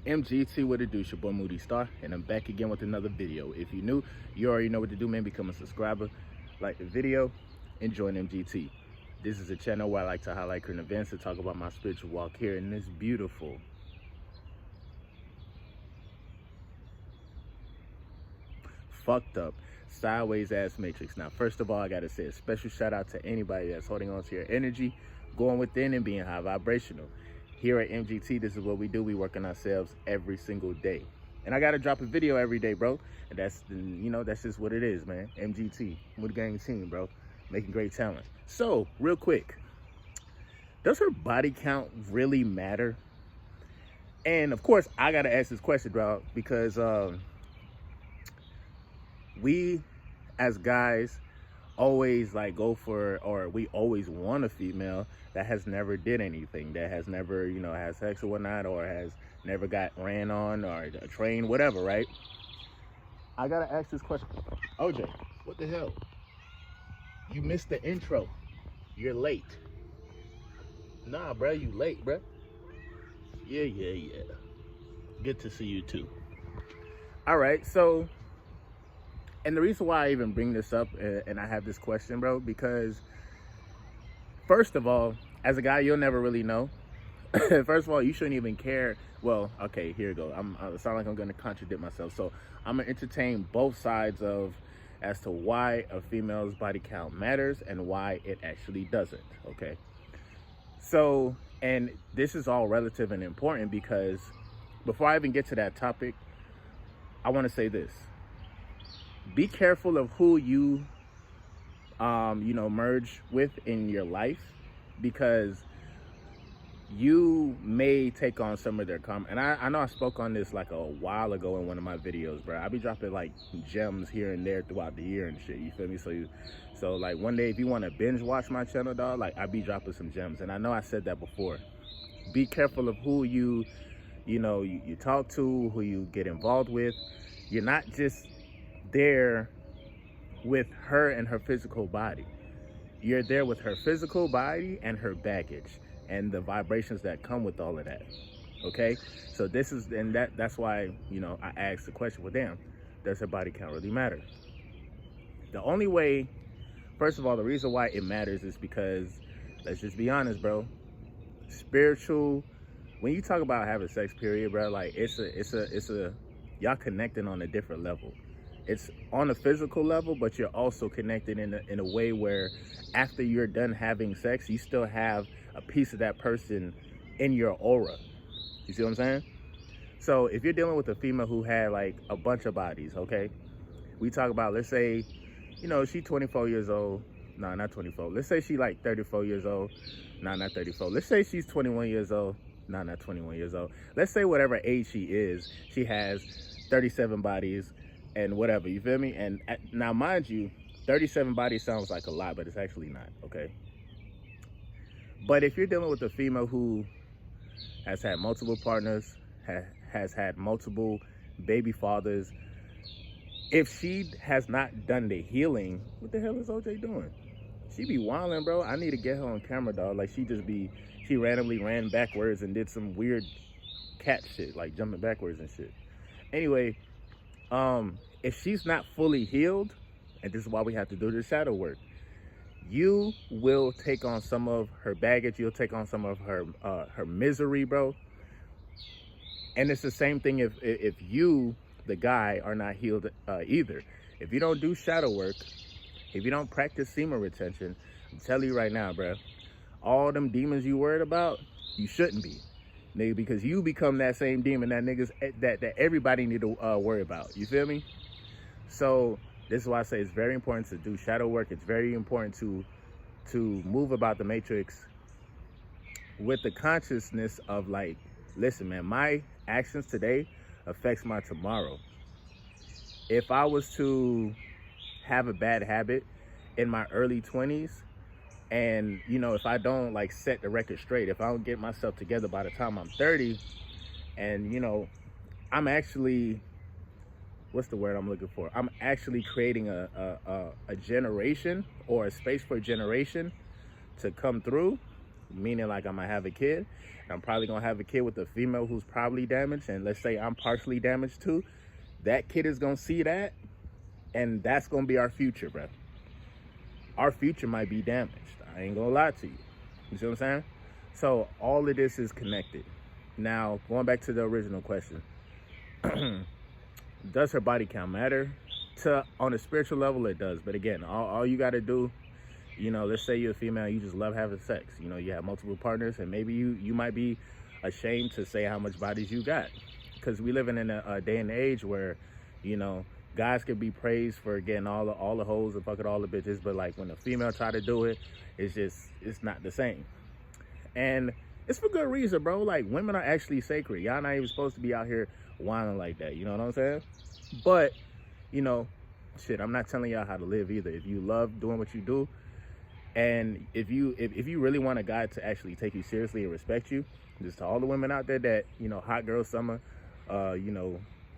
MGT, what it do? It's your boy Moody Starr, and I'm back again with another video. If you're new, you already know what to do, man. Become a subscriber, like the video, and join MGT. This is a channel where I like to highlight current events and talk about my spiritual walk here in this beautiful, fucked up, sideways ass matrix. Now, first of all, I gotta say a special shout out to anybody that's holding on to your energy, going within and being high vibrational. Here at MGT, this is what we do. We work on ourselves every single day. And I gotta drop a video every day, bro. And that's just what it is, man. MGT, Moody Gang team, bro. Making great talent. So, real quick, does her body count really matter? And of course, I gotta ask this question, bro, because we as guys always like go for, or we always want a female that has never did anything, that has never, had sex or whatnot, or has never got ran on or trained, whatever, right? I gotta ask this question. OJ, what the hell? You missed the intro. You're late. Nah, bro, you late, bro. Yeah. Good to see you too. All right, so, and the reason why I even bring this up and I have this question, bro, because first of all, as a guy, you'll never really know. First of all, you shouldn't even care. Well, okay, here we go. I sound like I'm going to contradict myself. So I'm going to entertain both sides as to why a female's body count matters and why it actually doesn't, okay? So, and this is all relative and important because before I even get to that topic, I want to say this. Be careful of who you, merge with in your life, because you may take on some of their comment. And I know I spoke on this like a while ago in one of my videos, bro. I be dropping like gems here and there throughout the year and shit. You feel me? So like one day, if you want to binge watch my channel, dog, like I be dropping some gems. And I know I said that before. Be careful of who you talk to, who you get involved with. You're not just there with her and her physical body. You're there with her physical body and her baggage and the vibrations that come with all of that. Okay, so that's why I asked the question, well, damn, does her body count really matter? The only way, first of all, the reason why it matters is because, let's just be honest, bro, spiritual, when you talk about having sex, period, bro, like it's a y'all connecting on a different level. It's on a physical level, but you're also connected in a way where after you're done having sex, you still have a piece of that person in your aura. You see what I'm saying? So if you're dealing with a female who had like a bunch of bodies, okay? We talk about, let's say, she's 24 years old. No, not 24. Let's say she like 34 years old. No, not 34. Let's say she's 21 years old. No, not 21 years old. Let's say whatever age she is, she has 37 bodies and whatever, you feel me? And now, mind you, 37 bodies sounds like a lot, but it's actually not, okay? But if you're dealing with a female who has had multiple partners, has had multiple baby fathers, if she has not done the healing, what the hell is OJ doing? She be wilding, bro. I need to get her on camera, dog. Like she randomly ran backwards and did some weird cat shit, like jumping backwards and shit. Anyway, if she's not fully healed, and this is why we have to do the shadow work, you will take on some of her baggage. You'll take on some of her misery, bro. And it's the same thing if you, the guy, are not healed either. If you don't do shadow work, if you don't practice semen retention, I'm telling you right now, bro, all them demons you worried about, you shouldn't be, nigga, because you become that same demon that everybody need to worry about. You feel me? So this is why I say it's very important to do shadow work. It's very important to move about the matrix with the consciousness of like, listen, man, my actions today affects my tomorrow. If I was to have a bad habit in my early 20s, and if I don't like set the record straight, if I don't get myself together by the time I'm 30, and I'm actually, what's the word I'm looking for? I'm actually creating a generation or a space for a generation to come through. meaning like I'm gonna have a kid. I'm probably gonna have a kid with a female who's probably damaged, and let's say I'm partially damaged too. That kid is gonna see that, and that's gonna be our future, bro. Our future might be damaged. I ain't gonna lie to you. You see what I'm saying? So all of this is connected. Now, going back to the original question, does her body count matter? On a spiritual level, it does. But again, all you gotta do, let's say you're a female, you just love having sex. You have multiple partners, and maybe you might be ashamed to say how much bodies you got, because we living in a day and age where, guys could be praised for getting all the hoes and fucking all the bitches, but like when a female try to do it, it's not the same. And it's for good reason, bro. Like, women are actually sacred. Y'all not even supposed to be out here whining like that. You know what I'm saying? But, shit, I'm not telling y'all how to live either. If you love doing what you do, and if you really want a guy to actually take you seriously and respect you, just to all the women out there that, hot girl summer,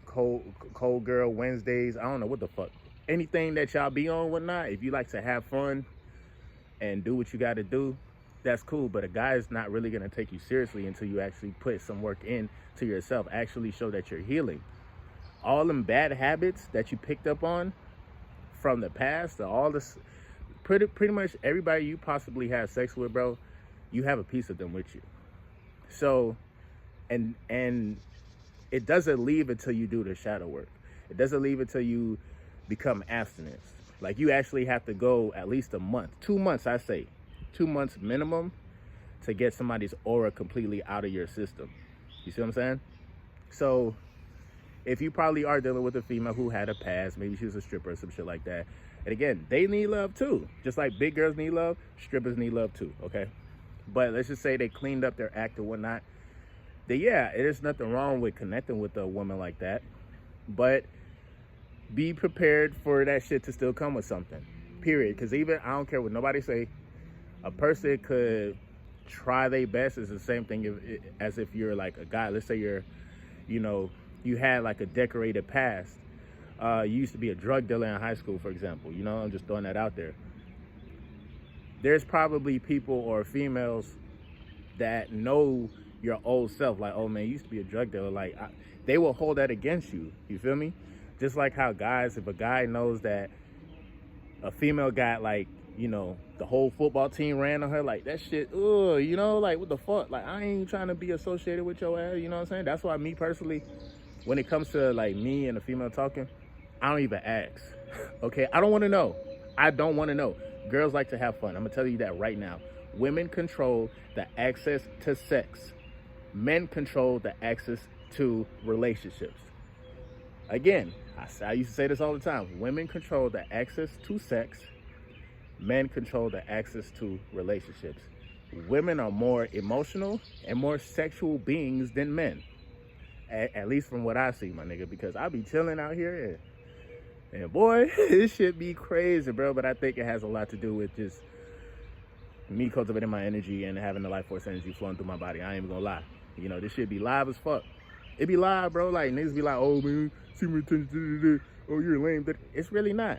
cold girl Wednesdays, I don't know what the fuck, anything that y'all be on, whatnot, if you like to have fun and do what you got to do, that's cool. But a guy is not really going to take you seriously until you actually put some work in to yourself, actually show that you're healing. All them bad habits that you picked up on from the past, all this, pretty much everybody you possibly have sex with, bro, you have a piece of them with you. So, and it doesn't leave until you do the shadow work. It doesn't leave until you become abstinence. Like, you actually have to go at least a month, 2 months, I say, 2 months minimum, to get somebody's aura completely out of your system. You see what I'm saying? So if you probably are dealing with a female who had a past, maybe she was a stripper or some shit like that, and again, they need love too. Just like big girls need love, strippers need love too, okay? But let's just say they cleaned up their act or whatnot. Then yeah, there's nothing wrong with connecting with a woman like that. But be prepared for that shit to still come with something, period. Because even, I don't care what nobody say, a person could try their best. Is the same thing as if you're like a guy. Let's say you had like a decorated past. You used to be a drug dealer in high school, for example. I'm just throwing that out there. There's probably people or females that know your old self, like, oh man, you used to be a drug dealer. Like, they will hold that against you. You feel me? Just like how guys, if a guy knows that a female got like, the whole football team ran on her, like, that shit, like, what the fuck? Like, I ain't trying to be associated with your ass, you know what I'm saying? That's why me personally, when it comes to like me and a female talking, I don't even ask. Okay, I don't want to know. I don't want to know. Girls like to have fun. I'm gonna tell you that right now. Women control the access to sex. Men control the access to relationships. Again, I used to say this all the time. Women control the access to sex. Men control the access to relationships. Women are more emotional and more sexual beings than men. At least from what I see, my nigga, because I be chilling out here and boy, this shit be crazy, bro. But I think it has a lot to do with just me cultivating my energy and having the life force energy flowing through my body. I ain't even gonna lie. This shit be live as fuck. It be live, bro. Like, niggas be like, oh man, see me attention, oh, you're lame. But it's really not.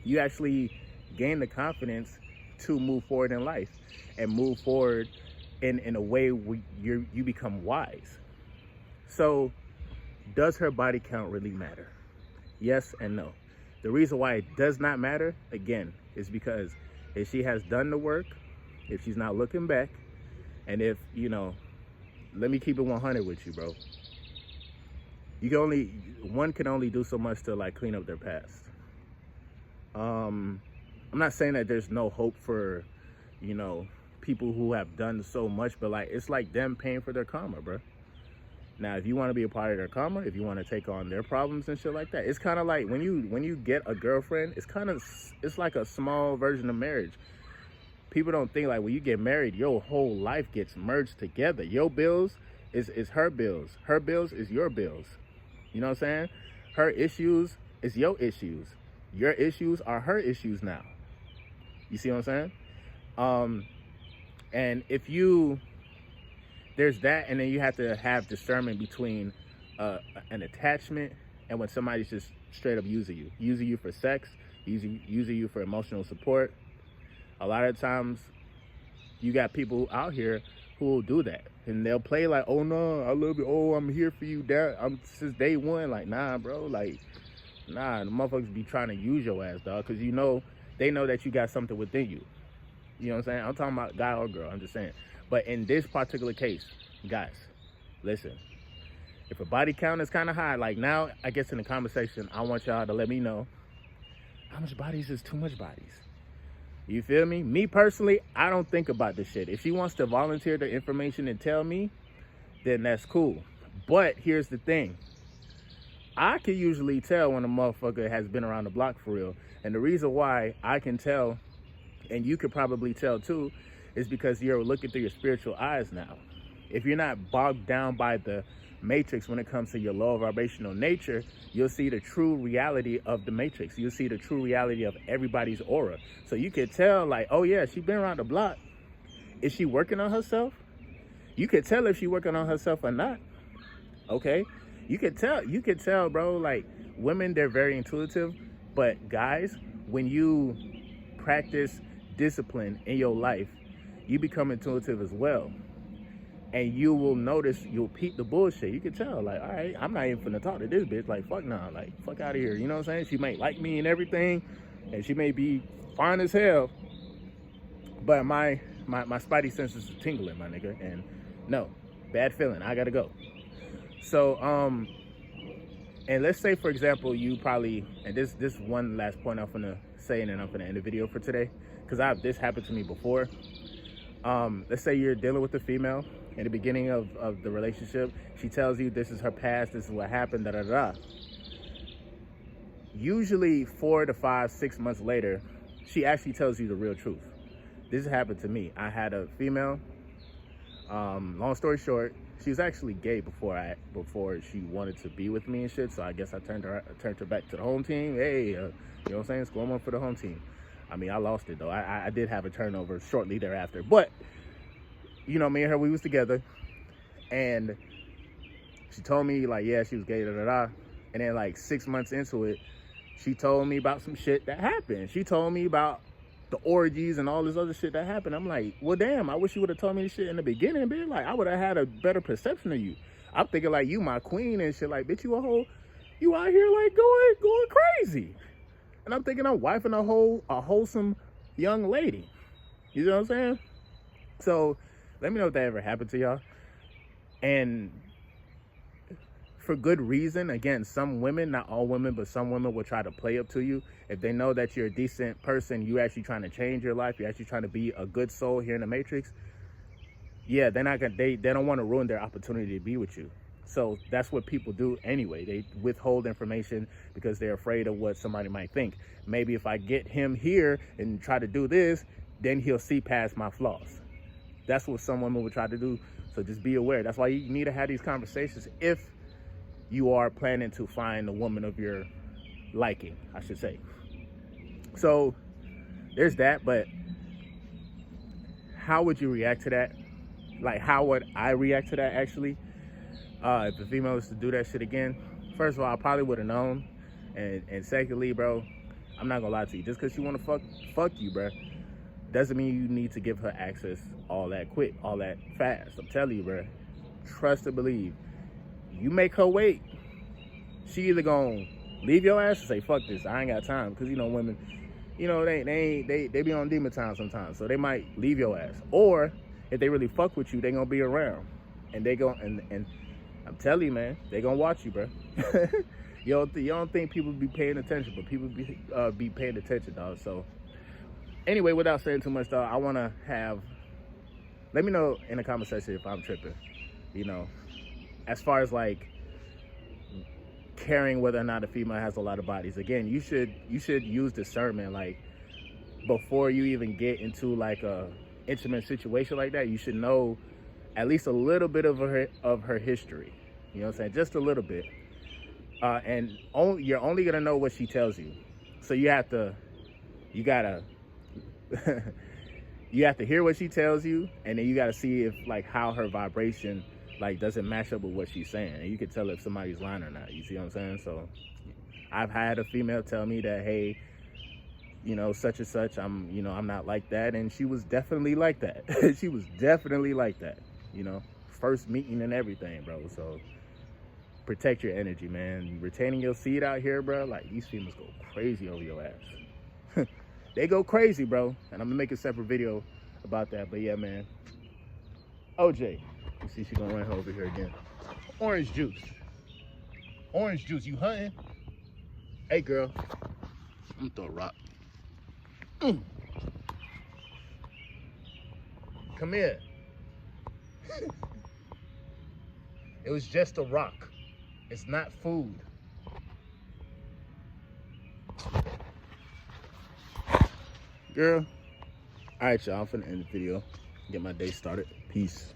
You actually gain the confidence to move forward in life and move forward in a way where you become wise. So, does her body count really matter? Yes and no. The reason why it does not matter, again, is because if she has done the work, if she's not looking back, and if, let me keep it 100 with you, bro. One can only do so much to like clean up their past. I'm not saying that there's no hope for, people who have done so much, but like, it's like them paying for their karma, bro. Now, if you want to be a part of their karma, if you want to take on their problems and shit like that, it's kind of like when you get a girlfriend, it's like a small version of marriage. People don't think like when you get married, your whole life gets merged together. Your bills is her bills. Her bills is your bills. You know what I'm saying? Her issues is your issues. Your issues are her issues now. You see what I'm saying? And there's that, and then you have to have discernment between an attachment and when somebody's just straight up using you for sex, using you for emotional support. A lot of times, You got people out here who will do that, and they'll play like, oh no, I love you, oh I'm here for you, Dad. I'm since day one. Like, nah, bro, like, nah, the motherfuckers be trying to use your ass, dog, because you know they know that you got something within you. You know what I'm saying? I'm talking about guy or girl. I'm just saying. But in this particular case, guys, listen. If a body count is kind of high, like now, I guess in the conversation, I want y'all to let me know how much bodies is too much bodies. You feel me? Me personally, I don't think about this shit. If she wants to volunteer the information and tell me, then that's cool. But here's the thing. I can usually tell when a motherfucker has been around the block for real. And the reason why I can tell, and you could probably tell too, is because you're looking through your spiritual eyes now. If you're not bogged down by the matrix when it comes to your low vibrational nature, you'll see the true reality of the matrix. You'll see the true reality of everybody's aura. So you could tell, like, oh yeah, she's been around the block. Is she working on herself? You could tell if she's working on herself or not. Okay? You could tell, bro, like, women, they're very intuitive, but guys, when you practice discipline in your life, you become intuitive as well. And you will notice, you'll peep the bullshit. You can tell, like, all right, I'm not even finna talk to this bitch. Like, fuck nah, like, fuck out of here. You know what I'm saying? She may like me and everything, and she may be fine as hell, but my spidey senses are tingling, my nigga. And no, bad feeling. I gotta go. So, and let's say, for example, you probably, and this one last point I'm finna say, and then I'm finna end the video for today, because this happened to me before. Let's say you're dealing with a female. In the beginning of the relationship, she tells you this is her past, this is what happened, da da da. Usually 4 to 5, 6 months later, she actually tells you the real truth. This happened to me. I had a female, long story short, she was actually gay before she wanted to be with me and shit, so I guess I turned her back to the home team. Hey, you know what I'm saying? It's going on for the home team. I mean, I lost it though. I did have a turnover shortly thereafter, but you know, me and her, we was together, and she told me, like, yeah, she was gay, da da da. And then, like, 6 months into it, she told me about some shit that happened. She told me about the orgies and all this other shit that happened. I'm like, well, damn, I wish you would have told me this shit in the beginning, bitch. Like, I would have had a better perception of you. I'm thinking, like, you my queen and shit. Like, bitch, you out here, like, going crazy. And I'm thinking I'm wifing a wholesome young lady. You know what I'm saying? So, let me know if that ever happened to y'all. And for good reason. Again, some women, not all women, but some women will try to play up to you. If they know that you're a decent person, you actually trying to change your life, you're actually trying to be a good soul here in the Matrix, yeah, they're not gonna, they don't want to ruin their opportunity to be with you. So that's what people do anyway. They withhold information because they're afraid of what somebody might think. Maybe if I get him here and try to do this, then he'll see past my flaws. That's what some women would try to do. So just be aware. That's why you need to have these conversations if you are planning to find a woman of your liking, I should say. So there's that, but how would you react to that? Like, how would I react to that, actually? If a female was to do that shit again, first of all, I probably would have known. And secondly, bro, I'm not gonna lie to you. Just because you want to fuck you, bro, doesn't mean you need to give her access all that quick, all that fast. I'm telling you, bro. Trust and believe. You make her wait, she either gonna leave your ass and say, fuck this, I ain't got time. Because, you know, women, you know, they be on demon time sometimes. So they might leave your ass. Or if they really fuck with you, they gonna be around. And they go, and I'm telling you, man, they gonna watch you, bro. You don't think people be paying attention, but people be paying attention, dog. So anyway, without saying too much, dog, I want to let me know in the comment section if I'm tripping, you know, as far as like caring whether or not a female has a lot of bodies. Again, you should use discernment, like, before you even get into like a intimate situation like that. You should know at least a little bit of her history, you know what I'm saying, just a little bit. And you're only gonna know what she tells you. So you gotta you have to hear what she tells you, and then you gotta see if, like, how her vibration, like, doesn't match up with what she's saying. And you can tell if somebody's lying or not. You see what I'm saying? So I've had a female tell me that, hey, you know, such and such, I'm, you know, I'm not like that. And she was definitely like that. She was definitely like that, you know, first meeting and everything, bro. So protect your energy, man. Retaining your seed out here, bro. Like, these females go crazy over your ass. They go crazy, bro. And I'm gonna make a separate video about that. But yeah, man. OJ, you see she gonna run over here again. Orange juice. Orange juice, you hunting? Hey, girl. I'm gonna throw a rock. Come here. It was just a rock. It's not food. Girl. All right, y'all. I'm finna end the video. Get my day started. Peace.